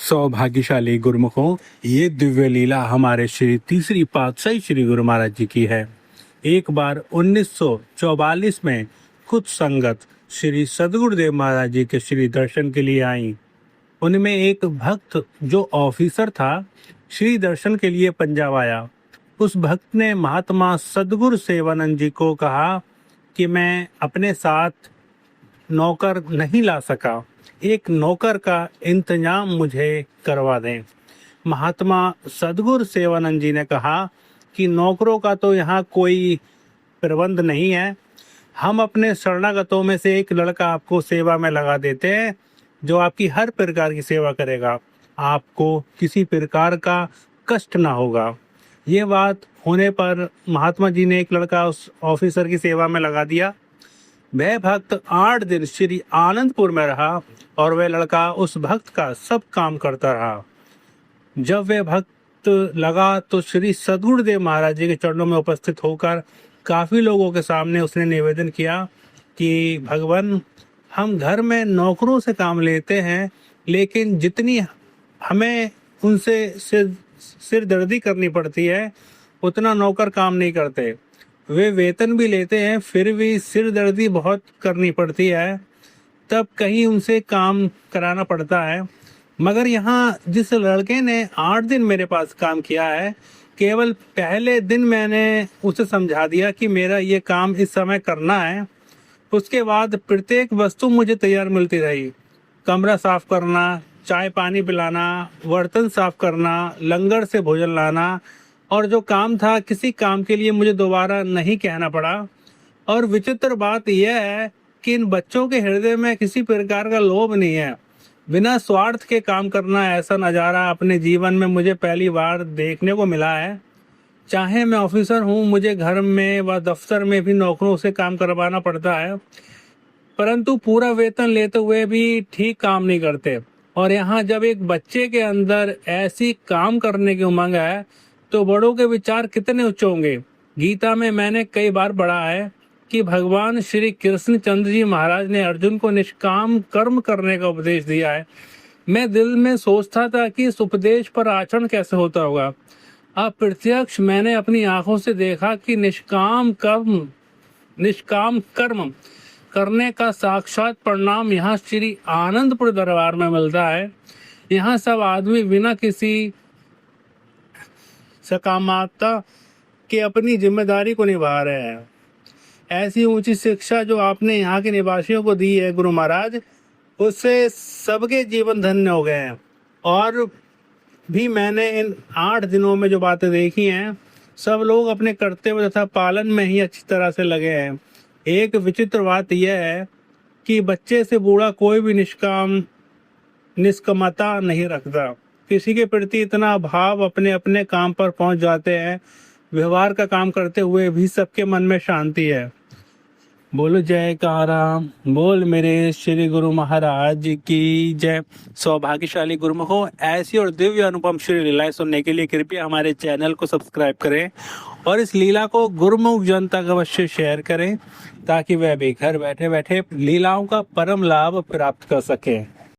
सौभाग्यशाली गुरुमुखों, ये दिव्य लीला हमारे श्री तीसरी पातशाही श्री गुरु महाराज जी की है। एक बार 1944 में कुछ संगत श्री सद्गुरुदेव महाराज जी के श्री दर्शन के लिए आई। उनमें एक भक्त जो ऑफिसर था, श्री दर्शन के लिए पंजाब आया। उस भक्त ने महात्मा सद्गुरु सेवानंद जी को कहा कि मैं अपने साथ नौकर नहीं ला सका, एक नौकर का इंतजाम मुझे करवा दें। महात्मा सद्गुरु सेवानंद जी ने कहा कि नौकरों का तो यहाँ कोई प्रबंध नहीं है, हम अपने शरणागतों में से एक लड़का आपको सेवा में लगा देते हैं जो आपकी हर प्रकार की सेवा करेगा, आपको किसी प्रकार का कष्ट ना होगा। ये बात होने पर महात्मा जी ने एक लड़का उस ऑफिसर की सेवा में लगा दिया। वह भक्त 8 दिन श्री आनंदपुर में रहा और वह लड़का उस भक्त का सब काम करता रहा। जब वह भक्त लगा तो श्री सद्गुरुदेव महाराज जी के चरणों में उपस्थित होकर काफ़ी लोगों के सामने उसने निवेदन किया कि भगवान, हम घर में नौकरों से काम लेते हैं, लेकिन जितनी हमें उनसे सिरदर्दी करनी पड़ती है उतना नौकर काम नहीं करते। वे वेतन भी लेते हैं फिर भी सिरदर्दी बहुत करनी पड़ती है, तब कहीं उनसे काम कराना पड़ता है। मगर यहाँ जिस लड़के ने 8 दिन मेरे पास काम किया है, केवल पहले दिन मैंने उसे समझा दिया कि मेरा ये काम इस समय करना है, उसके बाद प्रत्येक वस्तु मुझे तैयार मिलती रही। कमरा साफ करना, चाय पानी पिलाना, बर्तन साफ करना, लंगर से भोजन लाना, और जो काम था किसी काम के लिए मुझे दोबारा नहीं कहना पड़ा। और विचित्र बात यह है कि इन बच्चों के हृदय में किसी प्रकार का लोभ नहीं है। बिना स्वार्थ के काम करना, ऐसा नज़ारा अपने जीवन में मुझे पहली बार देखने को मिला है। चाहे मैं ऑफिसर हूँ, मुझे घर में व दफ्तर में भी नौकरों से काम करवाना पड़ता है, परंतु पूरा वेतन लेते हुए भी ठीक काम नहीं करते। और यहाँ जब एक बच्चे के अंदर ऐसी काम करने की उमंग है तो बड़ों के विचार कितने उच्च होंगे। गीता में मैंने कई बार पढ़ा है कि भगवान श्री कृष्ण चंद्र जी महाराज ने अर्जुन को निष्काम कर्म करने का उपदेश दिया है। मैं दिल में सोचता था कि इस उपदेश पर आचरण कैसे होता होगा। अब प्रत्यक्ष मैंने अपनी आंखों से देखा कि निष्काम कर्म करने का साक्षात परिणाम यहाँ श्री आनंदपुर दरबार में मिलता है। यहाँ सब आदमी बिना किसी सकामता के अपनी जिम्मेदारी को निभा रहे हैं। ऐसी ऊंची शिक्षा जो आपने यहाँ के निवासियों को दी है गुरु महाराज, उससे सबके जीवन धन्य हो गए हैं। और भी मैंने इन 8 दिनों में जो बातें देखी हैं, सब लोग अपने कर्तव्य तथा पालन में ही अच्छी तरह से लगे हैं। एक विचित्र बात यह है कि बच्चे से बूढ़ा कोई भी निष्कामता नहीं रखता। किसी के प्रति इतना भाव अपने अपने काम पर पहुंच जाते हैं, व्यवहार का काम करते हुए भी सबके मन में शांति है। बोलो जयकारा, बोल मेरे श्री गुरु महाराज की जय। सौभाग्यशाली गुरुमुखों, ऐसी और दिव्य अनुपम श्री लीलाएं सुनने के लिए कृपया हमारे चैनल को सब्सक्राइब करें और इस लीला को गुरुमुख जन तक अवश्य शेयर करें ताकि वह भी घर बैठे बैठे लीलाओं का परम लाभ प्राप्त कर सकें।